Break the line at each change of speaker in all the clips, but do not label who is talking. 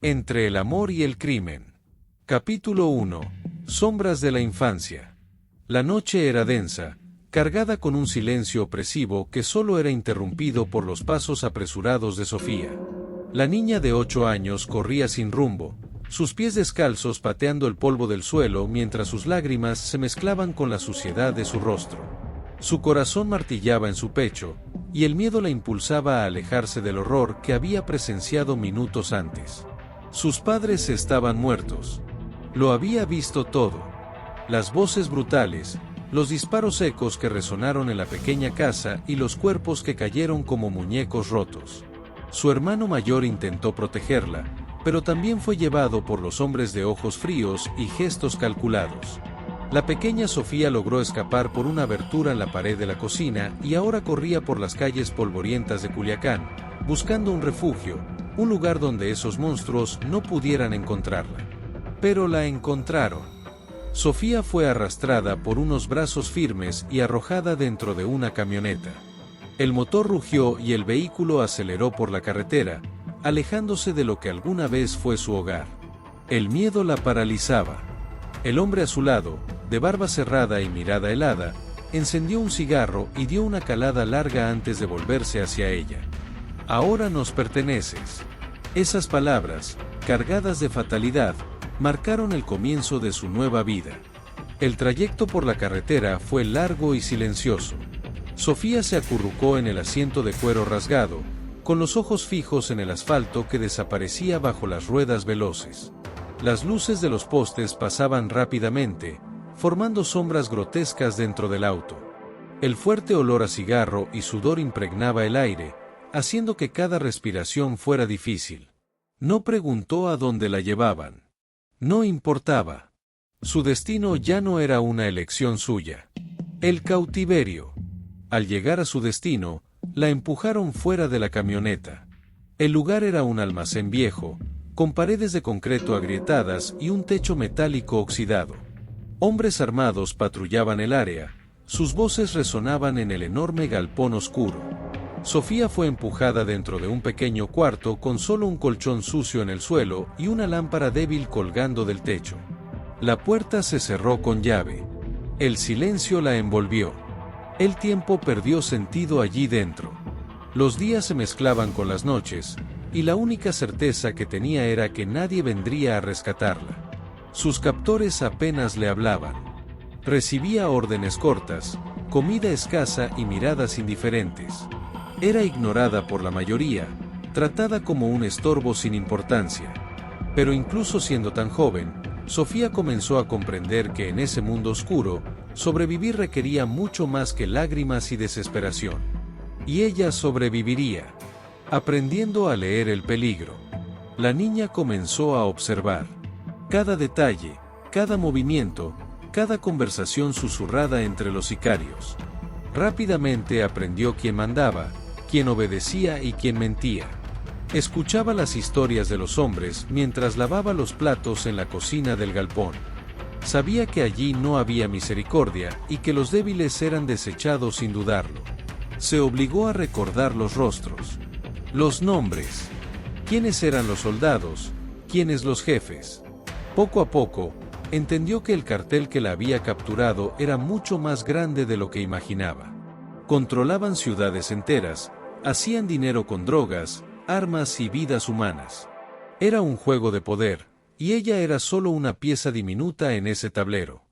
Entre el amor y el crimen. Capítulo 1. Sombras de la infancia. La noche era densa, cargada con un silencio opresivo que solo era interrumpido por los pasos apresurados de Sofía. La niña de 8 años corría sin rumbo, sus pies descalzos pateando el polvo del suelo mientras sus lágrimas se mezclaban con la suciedad de su rostro. Su corazón martillaba en su pecho, y el miedo la impulsaba a alejarse del horror que había presenciado minutos antes. Sus padres estaban muertos. Lo había visto todo. Las voces brutales, los disparos secos que resonaron en la pequeña casa y los cuerpos que cayeron como muñecos rotos. Su hermano mayor intentó protegerla, pero también fue llevado por los hombres de ojos fríos y gestos calculados. La pequeña Sofía logró escapar por una abertura en la pared de la cocina y ahora corría por las calles polvorientas de Culiacán, buscando un refugio, un lugar donde esos monstruos no pudieran encontrarla. Pero la encontraron. Sofía fue arrastrada por unos brazos firmes y arrojada dentro de una camioneta. El motor rugió y el vehículo aceleró por la carretera, alejándose de lo que alguna vez fue su hogar. El miedo la paralizaba. El hombre a su lado, de barba cerrada y mirada helada, encendió un cigarro y dio una calada larga antes de volverse hacia ella. Ahora nos perteneces. Esas palabras, cargadas de fatalidad, marcaron el comienzo de su nueva vida. El trayecto por la carretera fue largo y silencioso. Sofía se acurrucó en el asiento de cuero rasgado, con los ojos fijos en el asfalto que desaparecía bajo las ruedas veloces. Las luces de los postes pasaban rápidamente, formando sombras grotescas dentro del auto. El fuerte olor a cigarro y sudor impregnaba el aire, haciendo que cada respiración fuera difícil. No preguntó a dónde la llevaban. No importaba. Su destino ya no era una elección suya. El cautiverio. Al llegar a su destino, la empujaron fuera de la camioneta. El lugar era un almacén viejo, con paredes de concreto agrietadas y un techo metálico oxidado. Hombres armados patrullaban el área, sus voces resonaban en el enorme galpón oscuro. Sofía fue empujada dentro de un pequeño cuarto con solo un colchón sucio en el suelo y una lámpara débil colgando del techo. La puerta se cerró con llave. El silencio la envolvió. El tiempo perdió sentido allí dentro. Los días se mezclaban con las noches, y la única certeza que tenía era que nadie vendría a rescatarla. Sus captores apenas le hablaban. Recibía órdenes cortas, comida escasa y miradas indiferentes. Era ignorada por la mayoría, tratada como un estorbo sin importancia. Pero incluso siendo tan joven, Sofía comenzó a comprender que en ese mundo oscuro, sobrevivir requería mucho más que lágrimas y desesperación. Y ella sobreviviría, aprendiendo a leer el peligro. La niña comenzó a observar cada detalle, cada movimiento, cada conversación susurrada entre los sicarios. Rápidamente aprendió quién mandaba, quién obedecía y quién mentía. Escuchaba las historias de los hombres mientras lavaba los platos en la cocina del galpón. Sabía que allí no había misericordia y que los débiles eran desechados sin dudarlo. Se obligó a recordar los rostros, los nombres, quiénes eran los soldados, quiénes los jefes. Poco a poco, entendió que el cartel que la había capturado era mucho más grande de lo que imaginaba. Controlaban ciudades enteras, hacían dinero con drogas, armas y vidas humanas. Era un juego de poder, y ella era solo una pieza diminuta en ese tablero.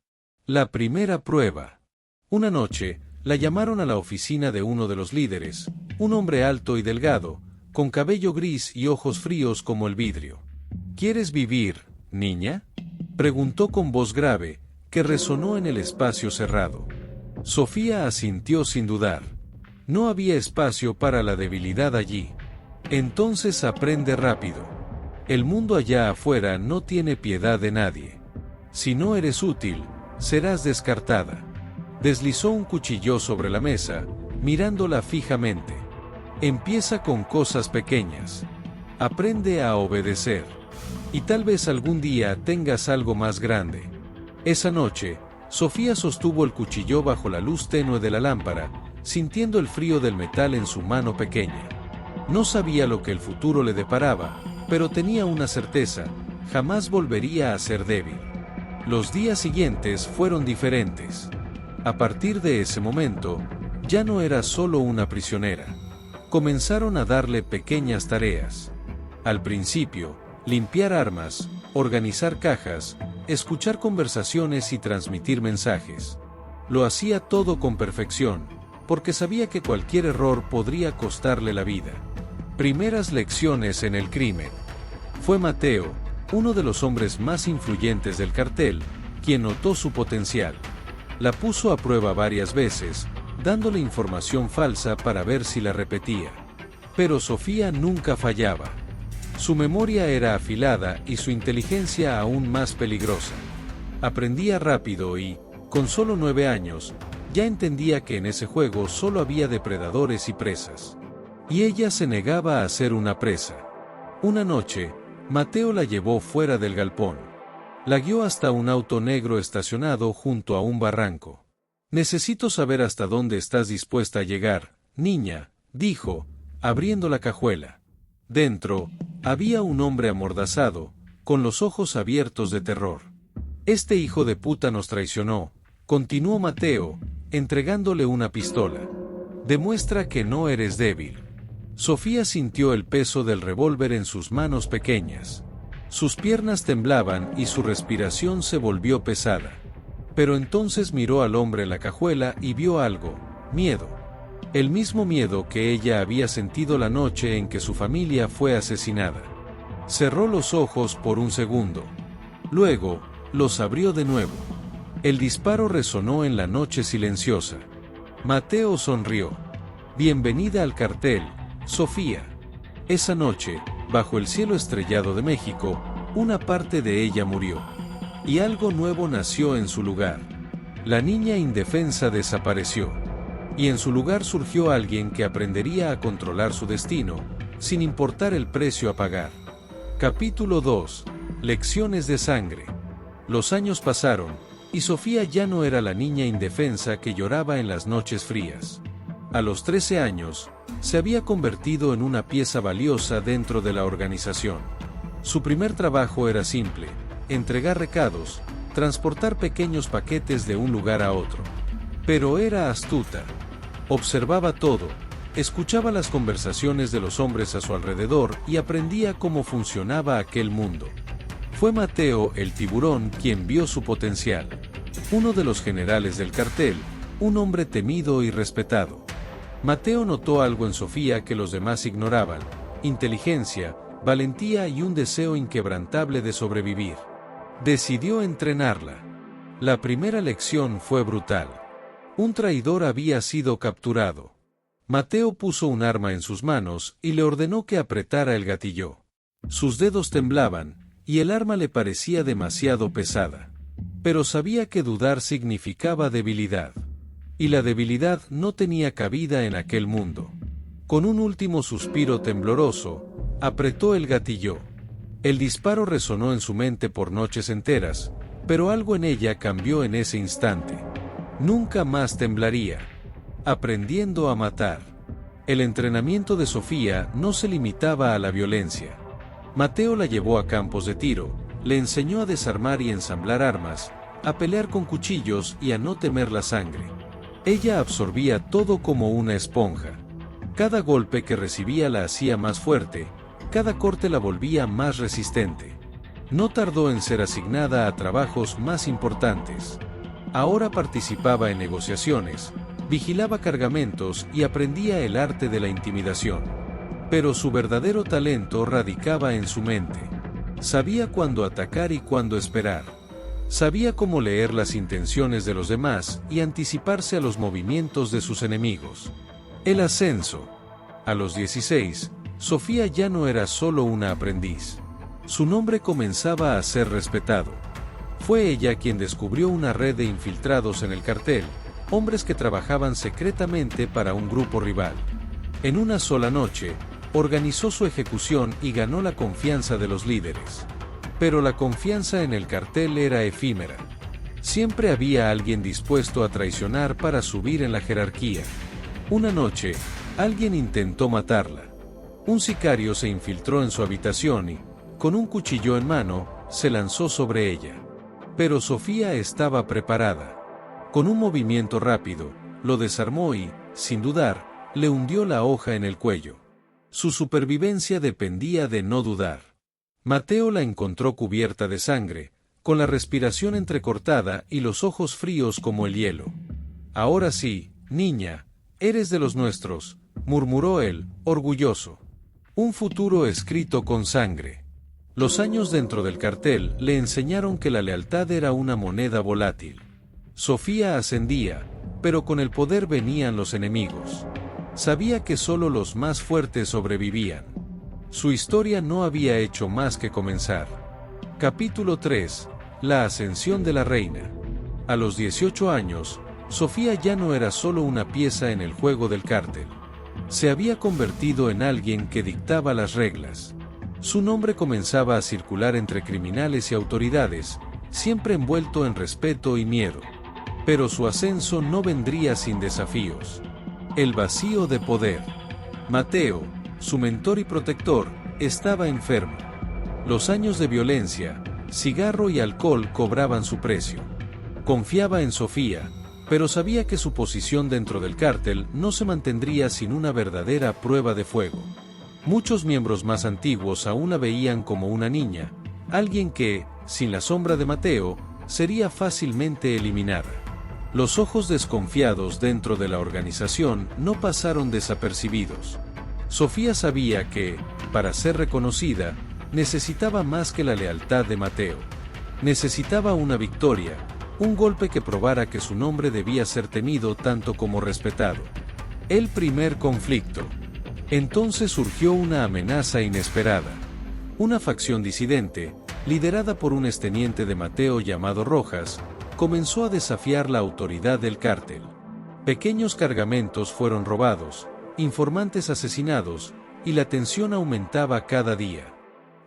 La primera prueba. Una noche, la llamaron a la oficina de uno de los líderes, un hombre alto y delgado, con cabello gris y ojos fríos como el vidrio. ¿Quieres vivir, niña?, preguntó con voz grave, que resonó en el espacio cerrado. Sofía asintió sin dudar. No había espacio para la debilidad allí. Entonces aprende rápido. El mundo allá afuera no tiene piedad de nadie. Si no eres útil, serás descartada. Deslizó un cuchillo sobre la mesa, mirándola fijamente. Empieza con cosas pequeñas. Aprende a obedecer. Y tal vez algún día tengas algo más grande. Esa noche, Sofía sostuvo el cuchillo bajo la luz tenue de la lámpara, sintiendo el frío del metal en su mano pequeña. No sabía lo que el futuro le deparaba, pero tenía una certeza: jamás volvería a ser débil. Los días siguientes fueron diferentes. A partir de ese momento, ya no era solo una prisionera. Comenzaron a darle pequeñas tareas. Al principio, limpiar armas, organizar cajas, escuchar conversaciones y transmitir mensajes. Lo hacía todo con perfección, porque sabía que cualquier error podría costarle la vida. Primeras lecciones en el crimen. Fue Mateo, uno de los hombres más influyentes del cartel, quien notó su potencial. La puso a prueba varias veces, dándole información falsa para ver si la repetía. Pero Sofía nunca fallaba. Su memoria era afilada y su inteligencia aún más peligrosa. Aprendía rápido y, con solo 9 años, ya entendía que en ese juego solo había depredadores y presas. Y ella se negaba a ser una presa. Una noche, Mateo la llevó fuera del galpón. La guió hasta un auto negro estacionado junto a un barranco. «Necesito saber hasta dónde estás dispuesta a llegar, niña», dijo, abriendo la cajuela. Dentro, había un hombre amordazado, con los ojos abiertos de terror. «Este hijo de puta nos traicionó», continuó Mateo, entregándole una pistola. «Demuestra que no eres débil». Sofía sintió el peso del revólver en sus manos pequeñas. Sus piernas temblaban y su respiración se volvió pesada. Pero entonces miró al hombre en la cajuela y vio algo: miedo. El mismo miedo que ella había sentido la noche en que su familia fue asesinada. Cerró los ojos por un segundo. Luego, los abrió de nuevo. El disparo resonó en la noche silenciosa. Mateo sonrió. «Bienvenida al cartel, Sofía». Esa noche, bajo el cielo estrellado de México, una parte de ella murió. Y algo nuevo nació en su lugar. La niña indefensa desapareció. Y en su lugar surgió alguien que aprendería a controlar su destino, sin importar el precio a pagar. Capítulo 2. Lecciones de sangre. Los años pasaron, y Sofía ya no era la niña indefensa que lloraba en las noches frías. A los 13 años, se había convertido en una pieza valiosa dentro de la organización. Su primer trabajo era simple: entregar recados, transportar pequeños paquetes de un lugar a otro. Pero era astuta. Observaba todo, escuchaba las conversaciones de los hombres a su alrededor y aprendía cómo funcionaba aquel mundo. Fue Mateo el tiburón quien vio su potencial. Uno de los generales del cartel, un hombre temido y respetado. Mateo notó algo en Sofía que los demás ignoraban: inteligencia, valentía y un deseo inquebrantable de sobrevivir. Decidió entrenarla. La primera lección fue brutal. Un traidor había sido capturado. Mateo puso un arma en sus manos y le ordenó que apretara el gatillo. Sus dedos temblaban, y el arma le parecía demasiado pesada. Pero sabía que dudar significaba debilidad. Y la debilidad no tenía cabida en aquel mundo. Con un último suspiro tembloroso, apretó el gatillo. El disparo resonó en su mente por noches enteras, pero algo en ella cambió en ese instante. Nunca más temblaría. Aprendiendo a matar. El entrenamiento de Sofía no se limitaba a la violencia. Mateo la llevó a campos de tiro, le enseñó a desarmar y ensamblar armas, a pelear con cuchillos y a no temer la sangre. Ella absorbía todo como una esponja. Cada golpe que recibía la hacía más fuerte, cada corte la volvía más resistente. No tardó en ser asignada a trabajos más importantes. Ahora participaba en negociaciones, vigilaba cargamentos y aprendía el arte de la intimidación. Pero su verdadero talento radicaba en su mente. Sabía cuándo atacar y cuándo esperar. Sabía cómo leer las intenciones de los demás y anticiparse a los movimientos de sus enemigos. El ascenso. A los 16, Sofía ya no era solo una aprendiz. Su nombre comenzaba a ser respetado. Fue ella quien descubrió una red de infiltrados en el cartel, hombres que trabajaban secretamente para un grupo rival. En una sola noche, organizó su ejecución y ganó la confianza de los líderes. Pero la confianza en el cartel era efímera. Siempre había alguien dispuesto a traicionar para subir en la jerarquía. Una noche, alguien intentó matarla. Un sicario se infiltró en su habitación y, con un cuchillo en mano, se lanzó sobre ella. Pero Sofía estaba preparada. Con un movimiento rápido, lo desarmó y, sin dudar, le hundió la hoja en el cuello. Su supervivencia dependía de no dudar. Mateo la encontró cubierta de sangre, con la respiración entrecortada y los ojos fríos como el hielo. «Ahora sí, niña, eres de los nuestros», murmuró él, orgulloso. Un futuro escrito con sangre. Los años dentro del cartel le enseñaron que la lealtad era una moneda volátil. Sofía ascendía, pero con el poder venían los enemigos. Sabía que solo los más fuertes sobrevivían. Su historia no había hecho más que comenzar. Capítulo 3. La ascensión de la reina. A los 18 años, Sofía ya no era solo una pieza en el juego del cártel. Se había convertido en alguien que dictaba las reglas. Su nombre comenzaba a circular entre criminales y autoridades, siempre envuelto en respeto y miedo. Pero su ascenso no vendría sin desafíos. El vacío de poder. Mateo, su mentor y protector, estaba enfermo. Los años de violencia, cigarro y alcohol cobraban su precio. Confiaba en Sofía, pero sabía que su posición dentro del cártel no se mantendría sin una verdadera prueba de fuego. Muchos miembros más antiguos aún la veían como una niña, alguien que, sin la sombra de Mateo, sería fácilmente eliminada. Los ojos desconfiados dentro de la organización no pasaron desapercibidos. Sofía sabía que, para ser reconocida, necesitaba más que la lealtad de Mateo. Necesitaba una victoria, un golpe que probara que su nombre debía ser temido tanto como respetado. El primer conflicto. Entonces surgió una amenaza inesperada. Una facción disidente, liderada por un exteniente de Mateo llamado Rojas, comenzó a desafiar la autoridad del cártel. Pequeños cargamentos fueron robados, informantes asesinados, y la tensión aumentaba cada día.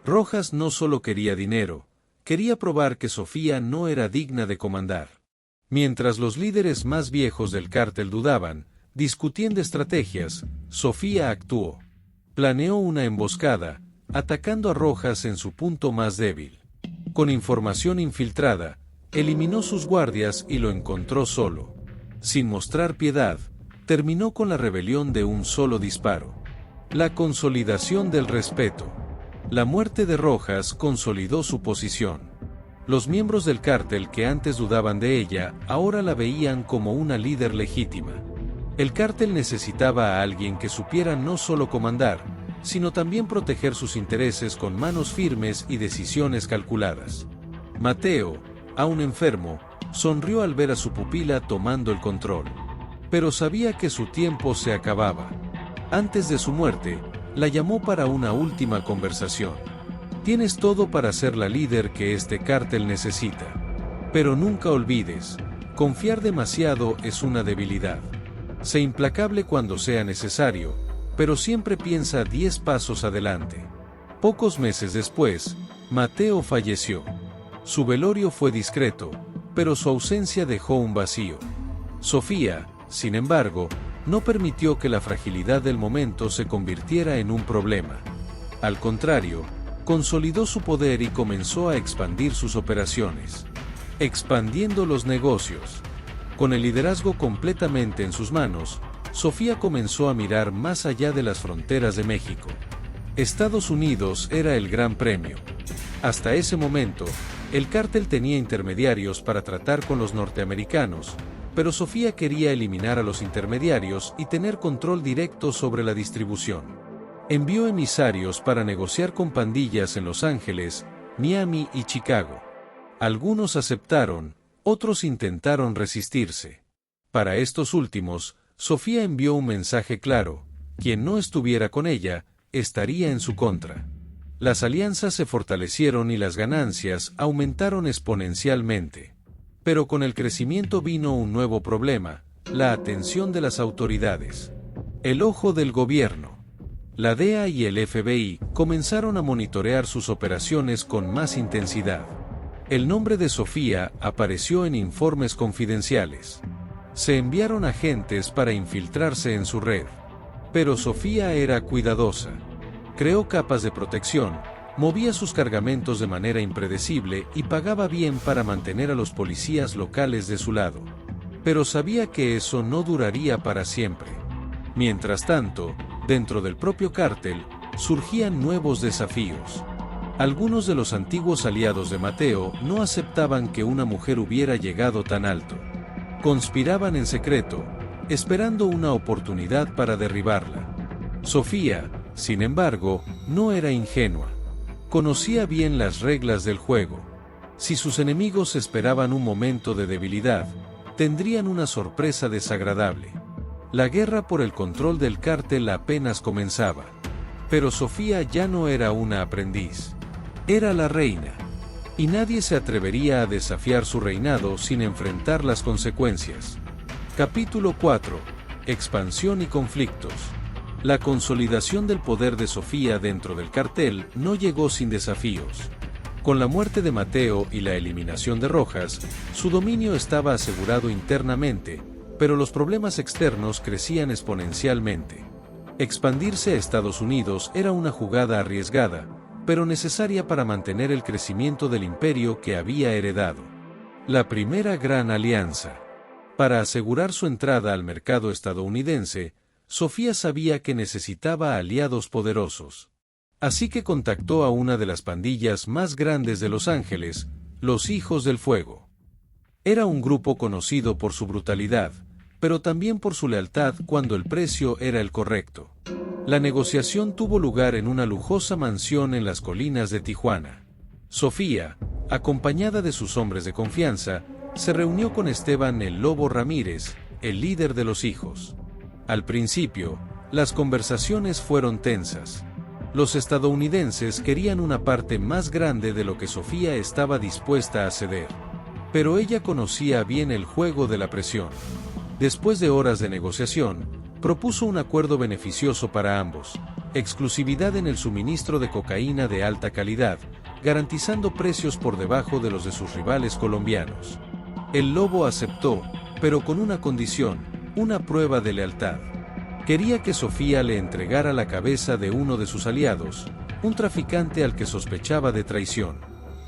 Rojas no solo quería dinero, quería probar que Sofía no era digna de comandar. Mientras los líderes más viejos del cártel dudaban, discutiendo estrategias, Sofía actuó. Planeó una emboscada, atacando a Rojas en su punto más débil. Con información infiltrada, eliminó sus guardias y lo encontró solo. Sin mostrar piedad, terminó con la rebelión de un solo disparo. La consolidación del respeto. La muerte de Rojas consolidó su posición. Los miembros del cártel que antes dudaban de ella, ahora la veían como una líder legítima. El cártel necesitaba a alguien que supiera no solo comandar, sino también proteger sus intereses con manos firmes y decisiones calculadas. Mateo, aún enfermo, sonrió al ver a su pupila tomando el control. Pero sabía que su tiempo se acababa. Antes de su muerte, la llamó para una última conversación. Tienes todo para ser la líder que este cártel necesita. Pero nunca olvides, confiar demasiado es una debilidad. Sé implacable cuando sea necesario, pero siempre piensa 10 pasos adelante. Pocos meses después, Mateo falleció. Su velorio fue discreto, pero su ausencia dejó un vacío. Sofía, sin embargo, no permitió que la fragilidad del momento se convirtiera en un problema. Al contrario, consolidó su poder y comenzó a expandir sus operaciones. Expandiendo los negocios. Con el liderazgo completamente en sus manos, Sofía comenzó a mirar más allá de las fronteras de México. Estados Unidos era el gran premio. Hasta ese momento, el cártel tenía intermediarios para tratar con los norteamericanos, pero Sofía quería eliminar a los intermediarios y tener control directo sobre la distribución. Envió emisarios para negociar con pandillas en Los Ángeles, Miami y Chicago. Algunos aceptaron, otros intentaron resistirse. Para estos últimos, Sofía envió un mensaje claro: quien no estuviera con ella, estaría en su contra. Las alianzas se fortalecieron y las ganancias aumentaron exponencialmente. Pero con el crecimiento vino un nuevo problema: la atención de las autoridades. El ojo del gobierno. La DEA y el FBI comenzaron a monitorear sus operaciones con más intensidad. El nombre de Sofía apareció en informes confidenciales. Se enviaron agentes para infiltrarse en su red. Pero Sofía era cuidadosa. Creó capas de protección, movía sus cargamentos de manera impredecible y pagaba bien para mantener a los policías locales de su lado. Pero sabía que eso no duraría para siempre. Mientras tanto, dentro del propio cártel, surgían nuevos desafíos. Algunos de los antiguos aliados de Mateo no aceptaban que una mujer hubiera llegado tan alto. Conspiraban en secreto, esperando una oportunidad para derribarla. Sofía, sin embargo, no era ingenua. Conocía bien las reglas del juego. Si sus enemigos esperaban un momento de debilidad, tendrían una sorpresa desagradable. La guerra por el control del cártel apenas comenzaba. Pero Sofía ya no era una aprendiz. Era la reina. Y nadie se atrevería a desafiar su reinado sin enfrentar las consecuencias. Capítulo 4. Expansión y conflictos. La consolidación del poder de Sofía dentro del cartel no llegó sin desafíos. Con la muerte de Mateo y la eliminación de Rojas, su dominio estaba asegurado internamente, pero los problemas externos crecían exponencialmente. Expandirse a Estados Unidos era una jugada arriesgada, pero necesaria para mantener el crecimiento del imperio que había heredado. La primera gran alianza. Para asegurar su entrada al mercado estadounidense, Sofía sabía que necesitaba aliados poderosos. Así que contactó a una de las pandillas más grandes de Los Ángeles, los Hijos del Fuego. Era un grupo conocido por su brutalidad, pero también por su lealtad cuando el precio era el correcto. La negociación tuvo lugar en una lujosa mansión en las colinas de Tijuana. Sofía, acompañada de sus hombres de confianza, se reunió con Esteban el Lobo Ramírez, el líder de los Hijos. Al principio, las conversaciones fueron tensas. Los estadounidenses querían una parte más grande de lo que Sofía estaba dispuesta a ceder. Pero ella conocía bien el juego de la presión. Después de horas de negociación, propuso un acuerdo beneficioso para ambos: exclusividad en el suministro de cocaína de alta calidad, garantizando precios por debajo de los de sus rivales colombianos. El Lobo aceptó, pero con una condición: una prueba de lealtad. Quería que Sofía le entregara la cabeza de uno de sus aliados, un traficante al que sospechaba de traición.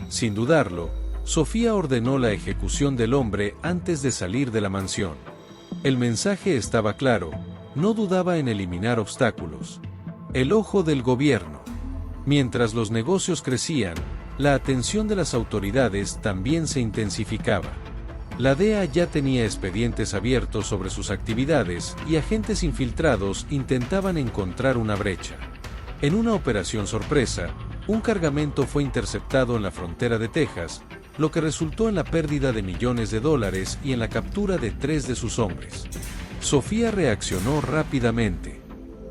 Sin dudarlo, Sofía ordenó la ejecución del hombre antes de salir de la mansión. El mensaje estaba claro: no dudaba en eliminar obstáculos. El ojo del gobierno. Mientras los negocios crecían, la atención de las autoridades también se intensificaba. La DEA ya tenía expedientes abiertos sobre sus actividades y agentes infiltrados intentaban encontrar una brecha. En una operación sorpresa, un cargamento fue interceptado en la frontera de Texas, lo que resultó en la pérdida de millones de dólares y en la captura de 3 de sus hombres. Sofía reaccionó rápidamente.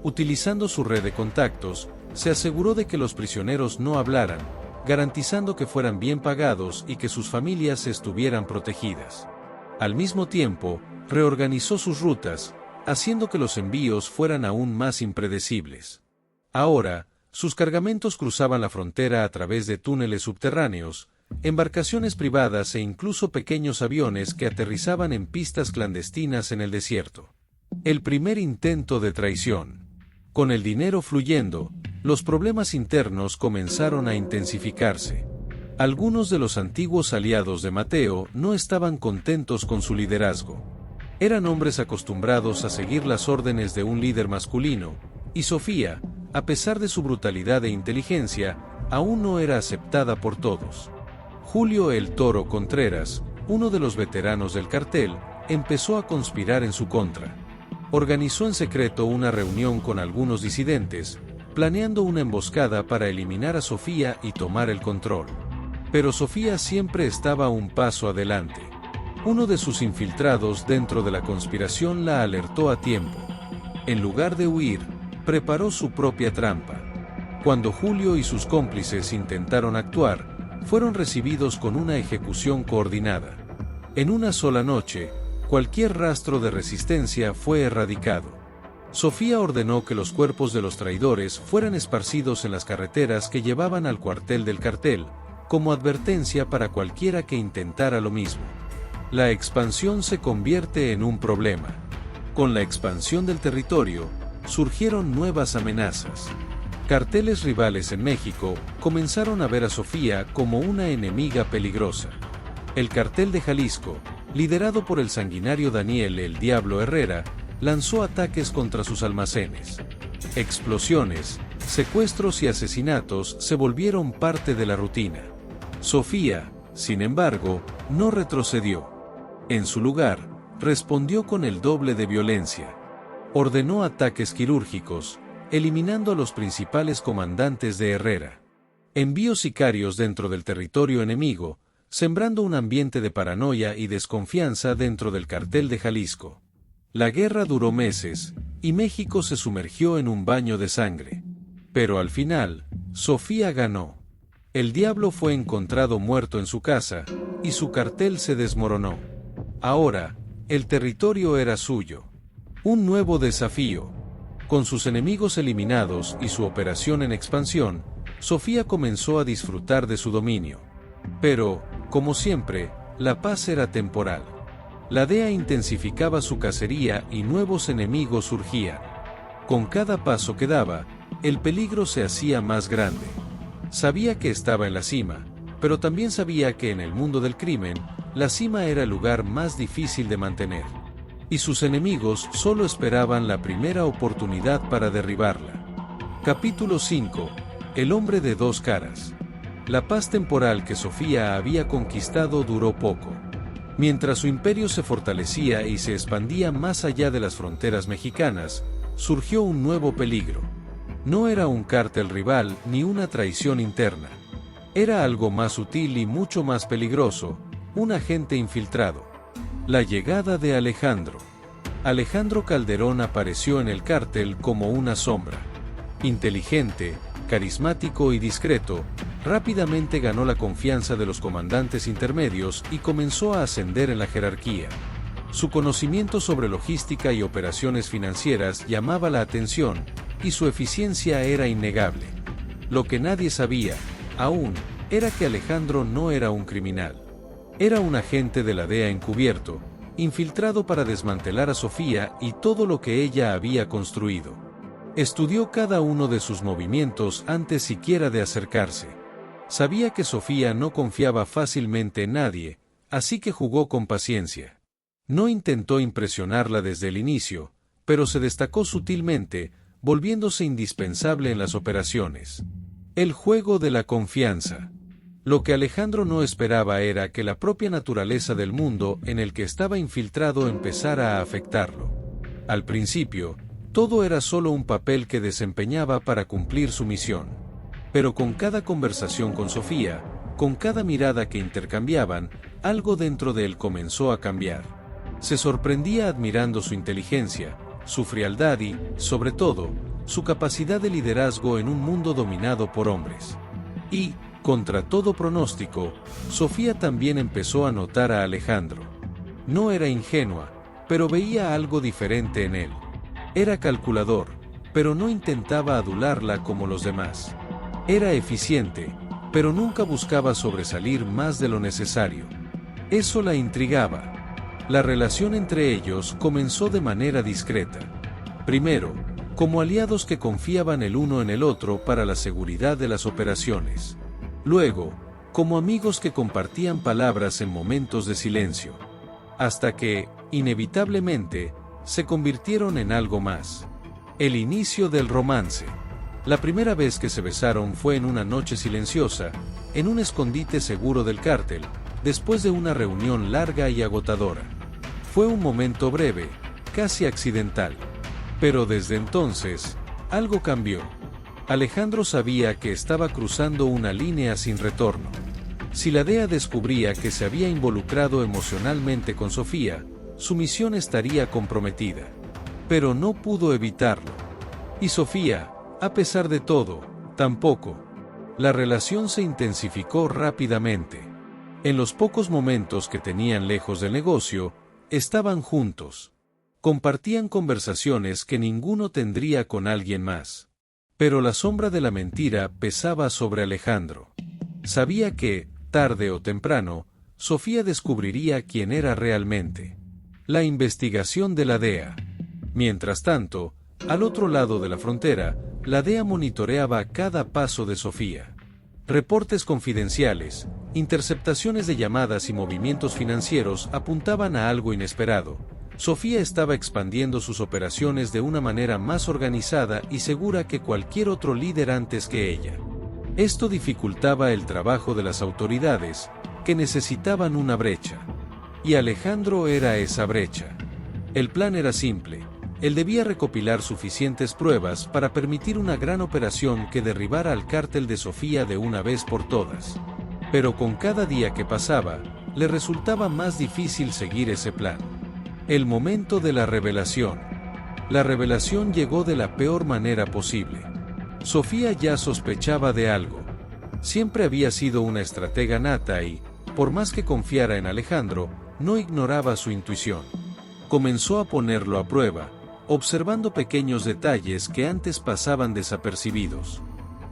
Utilizando su red de contactos, se aseguró de que los prisioneros no hablaran, garantizando que fueran bien pagados y que sus familias estuvieran protegidas. Al mismo tiempo, reorganizó sus rutas, haciendo que los envíos fueran aún más impredecibles. Ahora, sus cargamentos cruzaban la frontera a través de túneles subterráneos, embarcaciones privadas e incluso pequeños aviones que aterrizaban en pistas clandestinas en el desierto. El primer intento de traición. Con el dinero fluyendo, los problemas internos comenzaron a intensificarse. Algunos de los antiguos aliados de Mateo no estaban contentos con su liderazgo. Eran hombres acostumbrados a seguir las órdenes de un líder masculino, y Sofía, a pesar de su brutalidad e inteligencia, aún no era aceptada por todos. Julio el Toro Contreras, uno de los veteranos del cartel, empezó a conspirar en su contra. Organizó en secreto una reunión con algunos disidentes, planeando una emboscada para eliminar a Sofía y tomar el control. Pero Sofía siempre estaba un paso adelante. Uno de sus infiltrados dentro de la conspiración la alertó a tiempo. En lugar de huir, preparó su propia trampa. Cuando Julio y sus cómplices intentaron actuar, fueron recibidos con una ejecución coordinada. En una sola noche, cualquier rastro de resistencia fue erradicado. Sofía ordenó que los cuerpos de los traidores fueran esparcidos en las carreteras que llevaban al cuartel del cartel, como advertencia para cualquiera que intentara lo mismo. La expansión se convierte en un problema. Con la expansión del territorio, surgieron nuevas amenazas. Carteles rivales en México comenzaron a ver a Sofía como una enemiga peligrosa. El cartel de Jalisco, liderado por el sanguinario Daniel "El Diablo" Herrera, lanzó ataques contra sus almacenes. Explosiones, secuestros y asesinatos se volvieron parte de la rutina. Sofía, sin embargo, no retrocedió. En su lugar, respondió con el doble de violencia. Ordenó ataques quirúrgicos, eliminando a los principales comandantes de Herrera. Envió sicarios dentro del territorio enemigo, sembrando un ambiente de paranoia y desconfianza dentro del cartel de Jalisco. La guerra duró meses, y México se sumergió en un baño de sangre. Pero al final, Sofía ganó. El Diablo fue encontrado muerto en su casa, y su cartel se desmoronó. Ahora, el territorio era suyo. Un nuevo desafío. Con sus enemigos eliminados y su operación en expansión, Sofía comenzó a disfrutar de su dominio. Pero, como siempre, la paz era temporal. La DEA intensificaba su cacería y nuevos enemigos surgían. Con cada paso que daba, el peligro se hacía más grande. Sabía que estaba en la cima, pero también sabía que en el mundo del crimen, la cima era el lugar más difícil de mantener. Y sus enemigos solo esperaban la primera oportunidad para derribarla. Capítulo 5. El hombre de dos caras. La paz temporal que Sofía había conquistado duró poco. Mientras su imperio se fortalecía y se expandía más allá de las fronteras mexicanas, surgió un nuevo peligro. No era un cártel rival ni una traición interna. Era algo más sutil y mucho más peligroso, un agente infiltrado. La llegada de Alejandro. Alejandro Calderón apareció en el cártel como una sombra. Inteligente, carismático y discreto, rápidamente ganó la confianza de los comandantes intermedios y comenzó a ascender en la jerarquía. Su conocimiento sobre logística y operaciones financieras llamaba la atención, y su eficiencia era innegable. Lo que nadie sabía, aún, era que Alejandro no era un criminal. Era un agente de la DEA encubierto, infiltrado para desmantelar a Sofía y todo lo que ella había construido. Estudió cada uno de sus movimientos antes siquiera de acercarse. Sabía que Sofía no confiaba fácilmente en nadie, así que jugó con paciencia. No intentó impresionarla desde el inicio, pero se destacó sutilmente, volviéndose indispensable en las operaciones. El juego de la confianza. Lo que Alejandro no esperaba era que la propia naturaleza del mundo en el que estaba infiltrado empezara a afectarlo. Al principio, todo era solo un papel que desempeñaba para cumplir su misión. Pero con cada conversación con Sofía, con cada mirada que intercambiaban, algo dentro de él comenzó a cambiar. Se sorprendía admirando su inteligencia, su frialdad y, sobre todo, su capacidad de liderazgo en un mundo dominado por hombres. Y, contra todo pronóstico, Sofía también empezó a notar a Alejandro. No era ingenua, pero veía algo diferente en él. Era calculador, pero no intentaba adularla como los demás. Era eficiente, pero nunca buscaba sobresalir más de lo necesario. Eso la intrigaba. La relación entre ellos comenzó de manera discreta. Primero, como aliados que confiaban el uno en el otro para la seguridad de las operaciones. Luego, como amigos que compartían palabras en momentos de silencio. Hasta que, inevitablemente, se convirtieron en algo más. El inicio del romance. La primera vez que se besaron fue en una noche silenciosa, en un escondite seguro del cártel, después de una reunión larga y agotadora. Fue un momento breve, casi accidental. Pero desde entonces, algo cambió. Alejandro sabía que estaba cruzando una línea sin retorno. Si la DEA descubría que se había involucrado emocionalmente con Sofía, su misión estaría comprometida. Pero no pudo evitarlo. Y Sofía, a pesar de todo, tampoco. La relación se intensificó rápidamente. En los pocos momentos que tenían lejos del negocio, estaban juntos. Compartían conversaciones que ninguno tendría con alguien más. Pero la sombra de la mentira pesaba sobre Alejandro. Sabía que, tarde o temprano, Sofía descubriría quién era realmente. La investigación de la DEA. Mientras tanto, al otro lado de la frontera, la DEA monitoreaba cada paso de Sofía. Reportes confidenciales, interceptaciones de llamadas y movimientos financieros apuntaban a algo inesperado. Sofía estaba expandiendo sus operaciones de una manera más organizada y segura que cualquier otro líder antes que ella. Esto dificultaba el trabajo de las autoridades, que necesitaban una brecha. Y Alejandro era esa brecha. El plan era simple. Él debía recopilar suficientes pruebas para permitir una gran operación que derribara al cártel de Sofía de una vez por todas. Pero con cada día que pasaba, le resultaba más difícil seguir ese plan. El momento de la revelación. La revelación llegó de la peor manera posible. Sofía ya sospechaba de algo. Siempre había sido una estratega nata y, por más que confiara en Alejandro, no ignoraba su intuición. Comenzó a ponerlo a prueba, observando pequeños detalles que antes pasaban desapercibidos.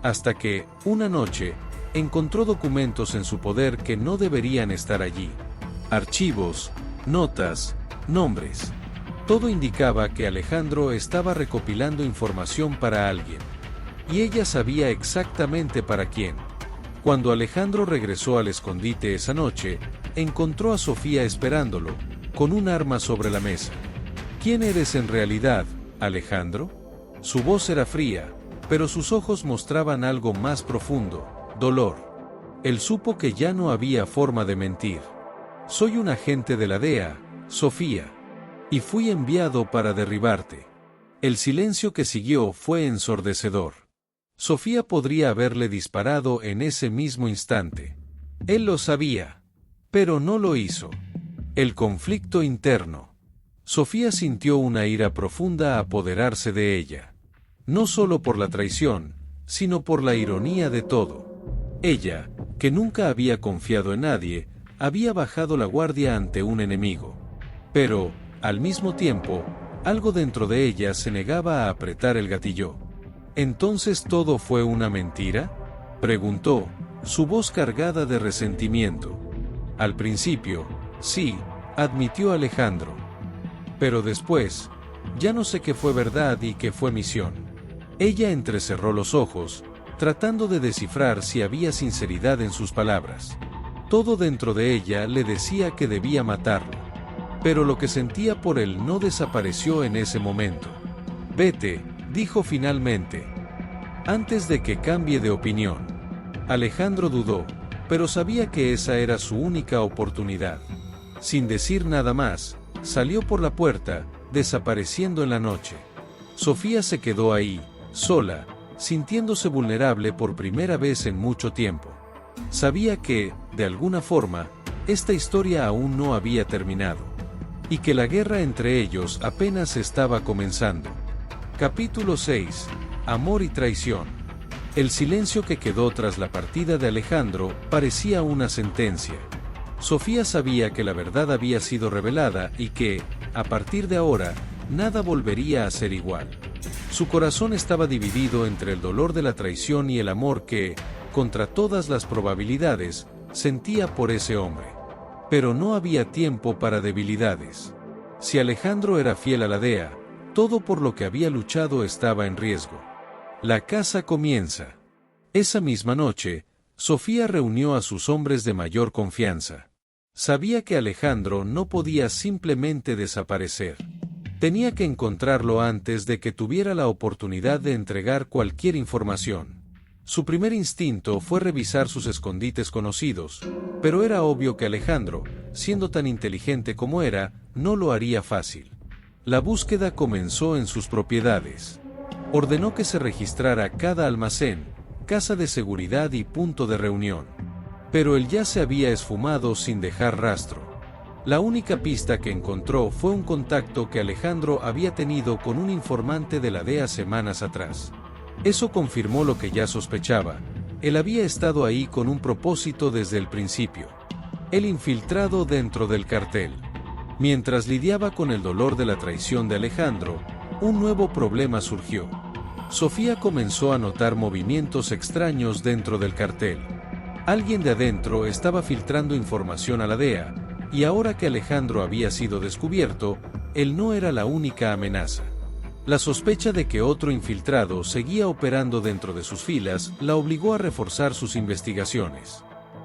Hasta que, una noche, encontró documentos en su poder que no deberían estar allí. Archivos, notas, nombres. Todo indicaba que Alejandro estaba recopilando información para alguien. Y ella sabía exactamente para quién. Cuando Alejandro regresó al escondite esa noche, encontró a Sofía esperándolo, con un arma sobre la mesa. ¿Quién eres en realidad, Alejandro? Su voz era fría, pero sus ojos mostraban algo más profundo, dolor. Él supo que ya no había forma de mentir. Soy un agente de la DEA, Sofía. Y fui enviado para derribarte. El silencio que siguió fue ensordecedor. Sofía podría haberle disparado en ese mismo instante. Él lo sabía. Pero no lo hizo. El conflicto interno. Sofía sintió una ira profunda apoderarse de ella. No solo por la traición, sino por la ironía de todo. Ella, que nunca había confiado en nadie, había bajado la guardia ante un enemigo. Pero, al mismo tiempo, algo dentro de ella se negaba a apretar el gatillo. ¿Entonces todo fue una mentira?, preguntó, su voz cargada de resentimiento. Al principio, sí, admitió Alejandro. Pero después, ya no sé qué fue verdad y qué fue misión. Ella entrecerró los ojos, tratando de descifrar si había sinceridad en sus palabras. Todo dentro de ella le decía que debía matarlo. Pero lo que sentía por él no desapareció en ese momento. Vete, dijo finalmente. Antes de que cambie de opinión. Alejandro dudó, pero sabía que esa era su única oportunidad. Sin decir nada más, salió por la puerta, desapareciendo en la noche. Sofía se quedó ahí, sola, sintiéndose vulnerable por primera vez en mucho tiempo. Sabía que, de alguna forma, esta historia aún no había terminado. Y que la guerra entre ellos apenas estaba comenzando. Capítulo 6. Amor y traición. El silencio que quedó tras la partida de Alejandro parecía una sentencia. Sofía sabía que la verdad había sido revelada y que, a partir de ahora, nada volvería a ser igual. Su corazón estaba dividido entre el dolor de la traición y el amor que, contra todas las probabilidades, sentía por ese hombre. Pero no había tiempo para debilidades. Si Alejandro era fiel a la DEA, todo por lo que había luchado estaba en riesgo. La caza comienza. Esa misma noche, Sofía reunió a sus hombres de mayor confianza. Sabía que Alejandro no podía simplemente desaparecer. Tenía que encontrarlo antes de que tuviera la oportunidad de entregar cualquier información. Su primer instinto fue revisar sus escondites conocidos, pero era obvio que Alejandro, siendo tan inteligente como era, no lo haría fácil. La búsqueda comenzó en sus propiedades. Ordenó que se registrara cada almacén, casa de seguridad y punto de reunión. Pero él ya se había esfumado sin dejar rastro. La única pista que encontró fue un contacto que Alejandro había tenido con un informante de la DEA semanas atrás. Eso confirmó lo que ya sospechaba. Él había estado ahí con un propósito desde el principio. El infiltrado dentro del cartel. Mientras lidiaba con el dolor de la traición de Alejandro, un nuevo problema surgió. Sofía comenzó a notar movimientos extraños dentro del cartel. Alguien de adentro estaba filtrando información a la DEA, y ahora que Alejandro había sido descubierto, él no era la única amenaza. La sospecha de que otro infiltrado seguía operando dentro de sus filas la obligó a reforzar sus investigaciones.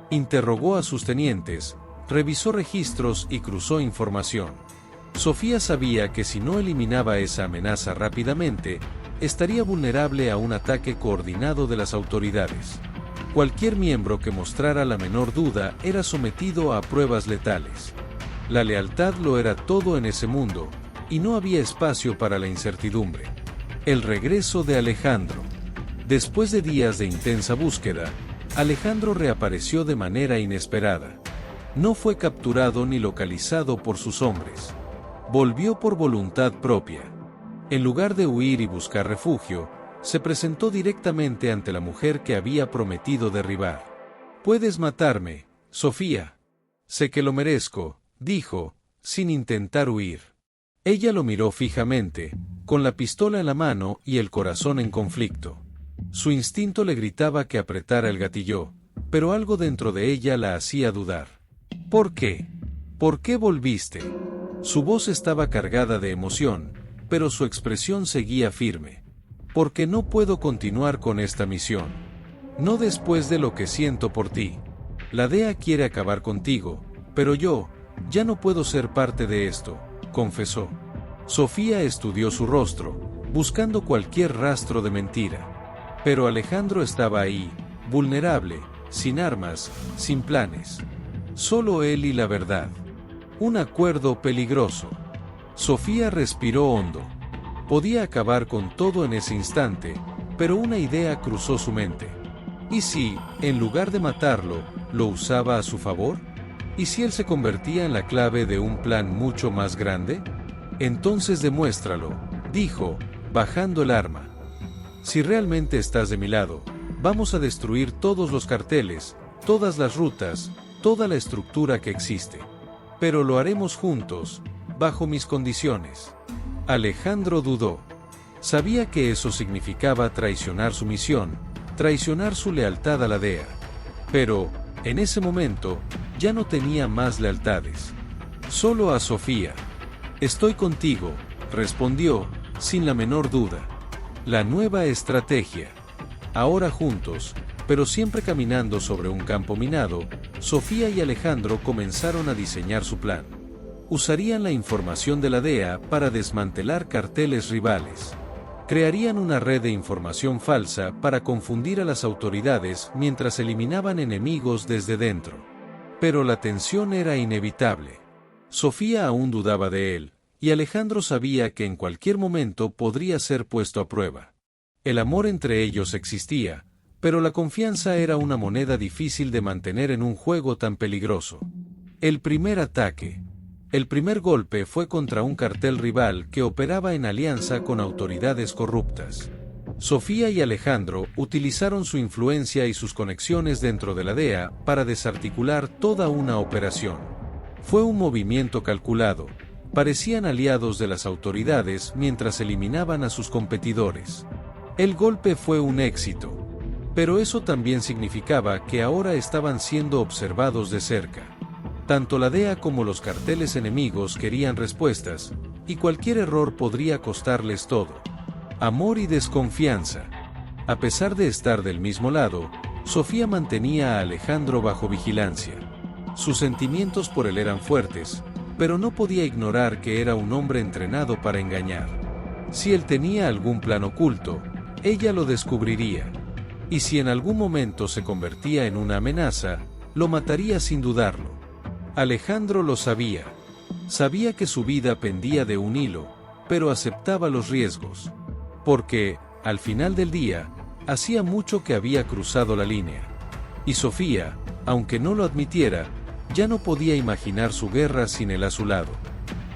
Interrogó a sus tenientes, revisó registros y cruzó información. Sofía sabía que si no eliminaba esa amenaza rápidamente, estaría vulnerable a un ataque coordinado de las autoridades. Cualquier miembro que mostrara la menor duda era sometido a pruebas letales. La lealtad lo era todo en ese mundo, y no había espacio para la incertidumbre. El regreso de Alejandro. Después de días de intensa búsqueda, Alejandro reapareció de manera inesperada. No fue capturado ni localizado por sus hombres. Volvió por voluntad propia. En lugar de huir y buscar refugio, se presentó directamente ante la mujer que había prometido derribar. «Puedes matarme, Sofía. Sé que lo merezco», dijo, sin intentar huir. Ella lo miró fijamente, con la pistola en la mano y el corazón en conflicto. Su instinto le gritaba que apretara el gatillo, pero algo dentro de ella la hacía dudar. «¿Por qué? ¿Por qué volviste?» Su voz estaba cargada de emoción, pero su expresión seguía firme. «Porque no puedo continuar con esta misión. No después de lo que siento por ti. La DEA quiere acabar contigo, pero yo, ya no puedo ser parte de esto», confesó. Sofía estudió su rostro, buscando cualquier rastro de mentira. Pero Alejandro estaba ahí, vulnerable, sin armas, sin planes. Solo él y la verdad. Un acuerdo peligroso. Sofía respiró hondo. Podía acabar con todo en ese instante, pero una idea cruzó su mente. ¿Y si, en lugar de matarlo, lo usaba a su favor? ¿Y si él se convertía en la clave de un plan mucho más grande? «Entonces demuéstralo», dijo, bajando el arma. «Si realmente estás de mi lado, vamos a destruir todos los carteles, todas las rutas, toda la estructura que existe. Pero lo haremos juntos, bajo mis condiciones». Alejandro dudó. Sabía que eso significaba traicionar su misión, traicionar su lealtad a la DEA. Pero, en ese momento, ya no tenía más lealtades. Solo a Sofía. «Estoy contigo», respondió, sin la menor duda. La nueva estrategia. Ahora juntos, pero siempre caminando sobre un campo minado, Sofía y Alejandro comenzaron a diseñar su plan. Usarían la información de la DEA para desmantelar carteles rivales. Crearían una red de información falsa para confundir a las autoridades mientras eliminaban enemigos desde dentro. Pero la tensión era inevitable. Sofía aún dudaba de él, y Alejandro sabía que en cualquier momento podría ser puesto a prueba. El amor entre ellos existía, pero la confianza era una moneda difícil de mantener en un juego tan peligroso. El primer ataque. El primer golpe fue contra un cartel rival que operaba en alianza con autoridades corruptas. Sofía y Alejandro utilizaron su influencia y sus conexiones dentro de la DEA para desarticular toda una operación. Fue un movimiento calculado. Parecían aliados de las autoridades mientras eliminaban a sus competidores. El golpe fue un éxito. Pero eso también significaba que ahora estaban siendo observados de cerca. Tanto la DEA como los carteles enemigos querían respuestas, y cualquier error podría costarles todo. Amor y desconfianza. A pesar de estar del mismo lado, Sofía mantenía a Alejandro bajo vigilancia. Sus sentimientos por él eran fuertes, pero no podía ignorar que era un hombre entrenado para engañar. Si él tenía algún plan oculto, ella lo descubriría. Y si en algún momento se convertía en una amenaza, lo mataría sin dudarlo. Alejandro lo sabía. Sabía que su vida pendía de un hilo, pero aceptaba los riesgos. Porque, al final del día, hacía mucho que había cruzado la línea. Y Sofía, aunque no lo admitiera, ya no podía imaginar su guerra sin él a su lado.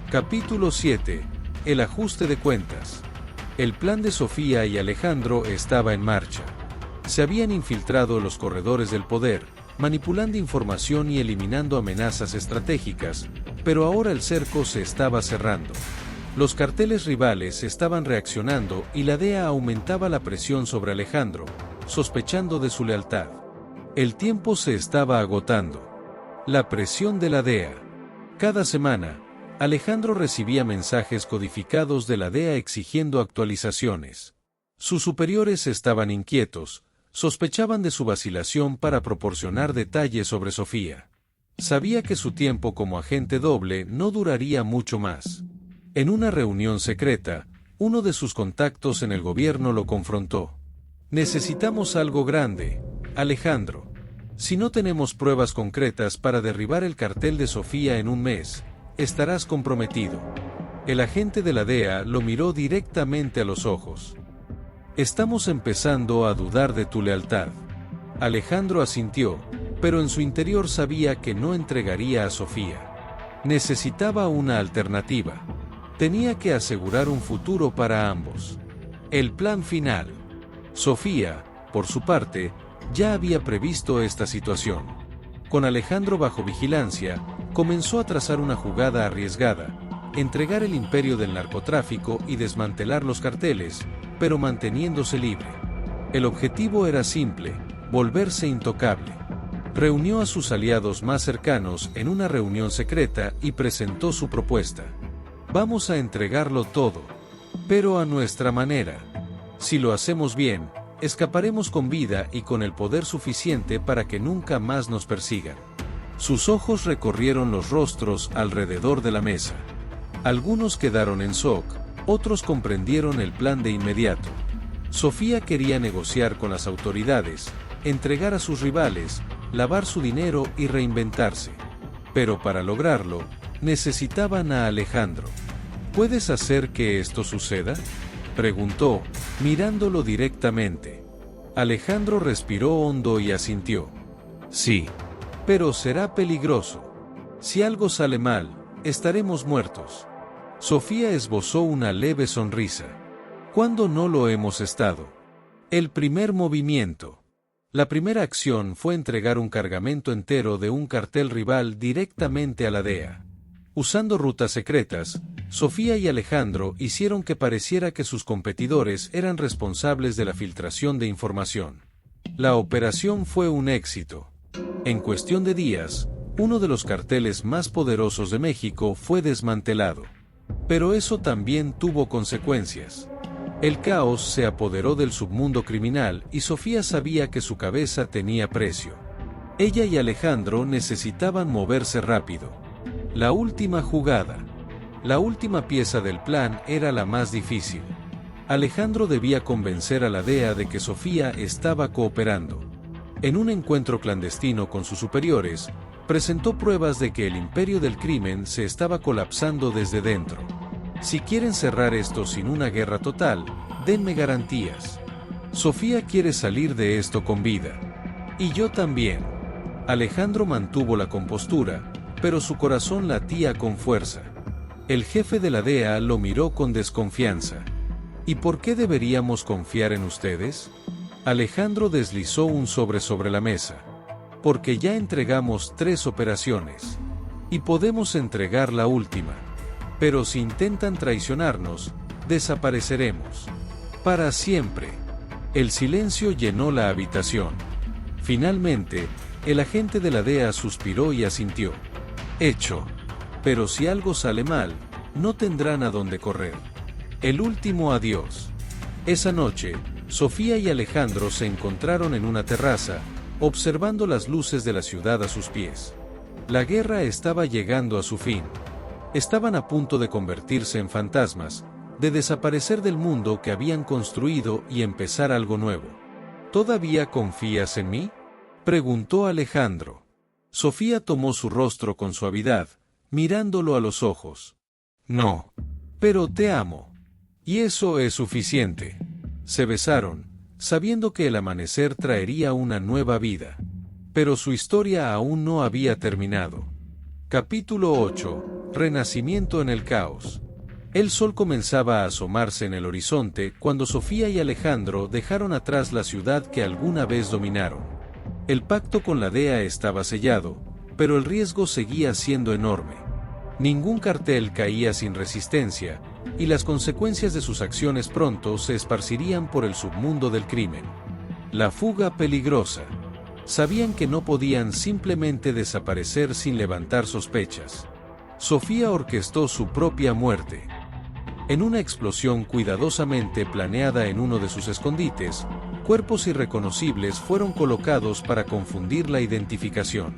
Capítulo 7. El ajuste de cuentas. El plan de Sofía y Alejandro estaba en marcha. Se habían infiltrado en los corredores del poder, manipulando información y eliminando amenazas estratégicas, pero ahora el cerco se estaba cerrando. Los carteles rivales estaban reaccionando y la DEA aumentaba la presión sobre Alejandro, sospechando de su lealtad. El tiempo se estaba agotando. La presión de la DEA. Cada semana, Alejandro recibía mensajes codificados de la DEA exigiendo actualizaciones. Sus superiores estaban inquietos, sospechaban de su vacilación para proporcionar detalles sobre Sofía. Sabía que su tiempo como agente doble no duraría mucho más. En una reunión secreta, uno de sus contactos en el gobierno lo confrontó. Necesitamos algo grande, Alejandro. Si no tenemos pruebas concretas para derribar el cartel de Sofía en un mes, estarás comprometido. El agente de la DEA lo miró directamente a los ojos. Estamos empezando a dudar de tu lealtad. Alejandro asintió, pero en su interior sabía que no entregaría a Sofía. Necesitaba una alternativa. Tenía que asegurar un futuro para ambos. El plan final. Sofía, por su parte, ya había previsto esta situación. Con Alejandro bajo vigilancia, comenzó a trazar una jugada arriesgada: entregar el imperio del narcotráfico y desmantelar los carteles, pero manteniéndose libre. El objetivo era simple: volverse intocable. Reunió a sus aliados más cercanos en una reunión secreta y presentó su propuesta. Vamos a entregarlo todo, pero a nuestra manera. Si lo hacemos bien, escaparemos con vida y con el poder suficiente para que nunca más nos persigan. Sus ojos recorrieron los rostros alrededor de la mesa. Algunos quedaron en shock, otros comprendieron el plan de inmediato. Sofía quería negociar con las autoridades, entregar a sus rivales, lavar su dinero y reinventarse. Pero para lograrlo, necesitaban a Alejandro. ¿Puedes hacer que esto suceda?, preguntó, mirándolo directamente. Alejandro respiró hondo y asintió. Sí. Pero será peligroso. Si algo sale mal, estaremos muertos. Sofía esbozó una leve sonrisa. ¿Cuándo no lo hemos estado? El primer movimiento. La primera acción fue entregar un cargamento entero de un cartel rival directamente a la DEA. Usando rutas secretas, Sofía y Alejandro hicieron que pareciera que sus competidores eran responsables de la filtración de información. La operación fue un éxito. En cuestión de días, uno de los carteles más poderosos de México fue desmantelado. Pero eso también tuvo consecuencias. El caos se apoderó del submundo criminal y Sofía sabía que su cabeza tenía precio. Ella y Alejandro necesitaban moverse rápido. La última jugada. La última pieza del plan era la más difícil. Alejandro debía convencer a la DEA de que Sofía estaba cooperando. En un encuentro clandestino con sus superiores, presentó pruebas de que el imperio del crimen se estaba colapsando desde dentro. Si quieren cerrar esto sin una guerra total, denme garantías. Sofía quiere salir de esto con vida. Y yo también. Alejandro mantuvo la compostura, pero su corazón latía con fuerza. El jefe de la DEA lo miró con desconfianza. ¿Y por qué deberíamos confiar en ustedes? Alejandro deslizó un sobre la mesa. Porque ya entregamos 3 operaciones. Y podemos entregar la última. Pero si intentan traicionarnos, desapareceremos. Para siempre. El silencio llenó la habitación. Finalmente, el agente de la DEA suspiró y asintió. Hecho. Pero si algo sale mal, no tendrán a dónde correr. El último adiós. Esa noche, Sofía y Alejandro se encontraron en una terraza, observando las luces de la ciudad a sus pies. La guerra estaba llegando a su fin. Estaban a punto de convertirse en fantasmas, de desaparecer del mundo que habían construido y empezar algo nuevo. ¿Todavía confías en mí?, preguntó Alejandro. Sofía tomó su rostro con suavidad, mirándolo a los ojos. No. Pero te amo. Y eso es suficiente. Se besaron, sabiendo que el amanecer traería una nueva vida. Pero su historia aún no había terminado. Capítulo 8. Renacimiento en el caos. El sol comenzaba a asomarse en el horizonte cuando Sofía y Alejandro dejaron atrás la ciudad que alguna vez dominaron. El pacto con la DEA estaba sellado, pero el riesgo seguía siendo enorme. Ningún cartel caía sin resistencia, y las consecuencias de sus acciones pronto se esparcirían por el submundo del crimen. La fuga peligrosa. Sabían que no podían simplemente desaparecer sin levantar sospechas. Sofía orquestó su propia muerte. En una explosión cuidadosamente planeada en uno de sus escondites, cuerpos irreconocibles fueron colocados para confundir la identificación.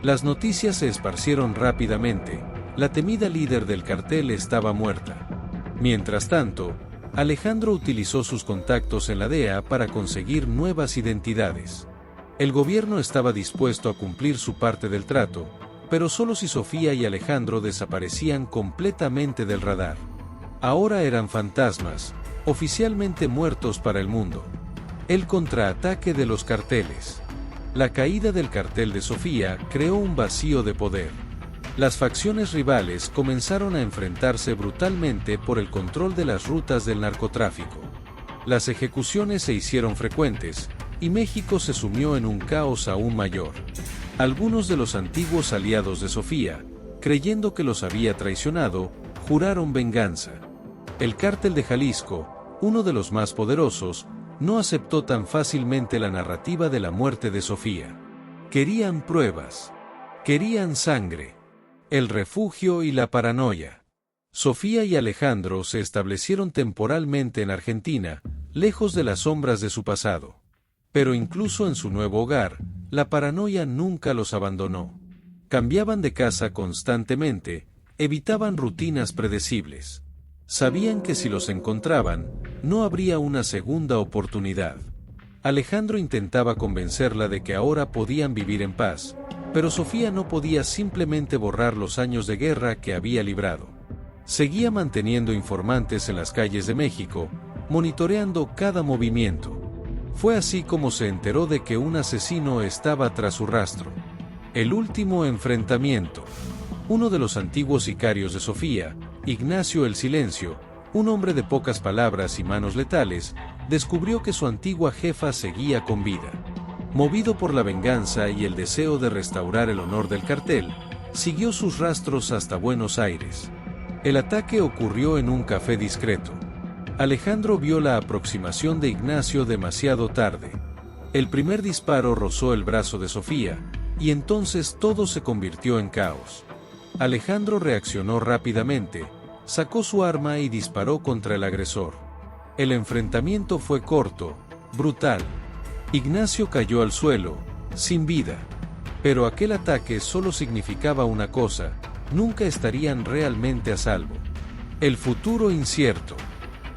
Las noticias se esparcieron rápidamente. La temida líder del cartel estaba muerta. Mientras tanto, Alejandro utilizó sus contactos en la DEA para conseguir nuevas identidades. El gobierno estaba dispuesto a cumplir su parte del trato, pero solo si Sofía y Alejandro desaparecían completamente del radar. Ahora eran fantasmas, oficialmente muertos para el mundo. El contraataque de los carteles. La caída del cartel de Sofía creó un vacío de poder. Las facciones rivales comenzaron a enfrentarse brutalmente por el control de las rutas del narcotráfico. Las ejecuciones se hicieron frecuentes, y México se sumió en un caos aún mayor. Algunos de los antiguos aliados de Sofía, creyendo que los había traicionado, juraron venganza. El Cártel de Jalisco, uno de los más poderosos, no aceptó tan fácilmente la narrativa de la muerte de Sofía. Querían pruebas. Querían sangre. El refugio y la paranoia. Sofía y Alejandro se establecieron temporalmente en Argentina, lejos de las sombras de su pasado. Pero incluso en su nuevo hogar, la paranoia nunca los abandonó. Cambiaban de casa constantemente, evitaban rutinas predecibles. Sabían que si los encontraban, no habría una segunda oportunidad. Alejandro intentaba convencerla de que ahora podían vivir en paz, pero Sofía no podía simplemente borrar los años de guerra que había librado. Seguía manteniendo informantes en las calles de México, monitoreando cada movimiento. Fue así como se enteró de que un asesino estaba tras su rastro. El último enfrentamiento. Uno de los antiguos sicarios de Sofía, Ignacio el Silencio, un hombre de pocas palabras y manos letales, descubrió que su antigua jefa seguía con vida. Movido por la venganza y el deseo de restaurar el honor del cartel, siguió sus rastros hasta Buenos Aires. El ataque ocurrió en un café discreto. Alejandro vio la aproximación de Ignacio demasiado tarde. El primer disparo rozó el brazo de Sofía, y entonces todo se convirtió en caos. Alejandro reaccionó rápidamente, sacó su arma y disparó contra el agresor. El enfrentamiento fue corto, brutal. Ignacio cayó al suelo, sin vida. Pero aquel ataque solo significaba una cosa: nunca estarían realmente a salvo. El futuro incierto.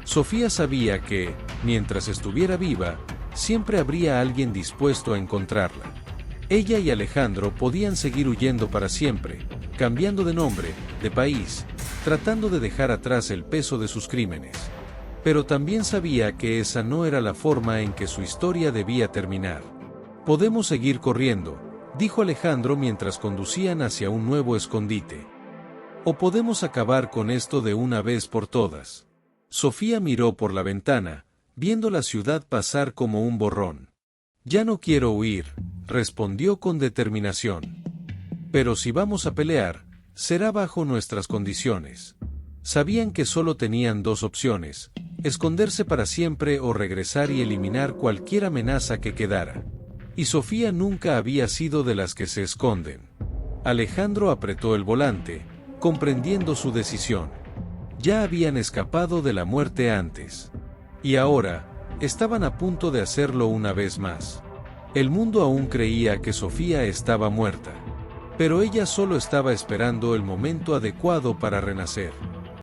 Sofía sabía que, mientras estuviera viva, siempre habría alguien dispuesto a encontrarla. Ella y Alejandro podían seguir huyendo para siempre, cambiando de nombre, de país, tratando de dejar atrás el peso de sus crímenes. Pero también sabía que esa no era la forma en que su historia debía terminar. «Podemos seguir corriendo», dijo Alejandro mientras conducían hacia un nuevo escondite. «O podemos acabar con esto de una vez por todas». Sofía miró por la ventana, viendo la ciudad pasar como un borrón. «Ya no quiero huir», respondió con determinación. «Pero si vamos a pelear, será bajo nuestras condiciones». Sabían que solo tenían dos opciones: esconderse para siempre o regresar y eliminar cualquier amenaza que quedara. Y Sofía nunca había sido de las que se esconden. Alejandro apretó el volante, comprendiendo su decisión. Ya habían escapado de la muerte antes. Y ahora, estaban a punto de hacerlo una vez más. El mundo aún creía que Sofía estaba muerta. Pero ella solo estaba esperando el momento adecuado para renacer.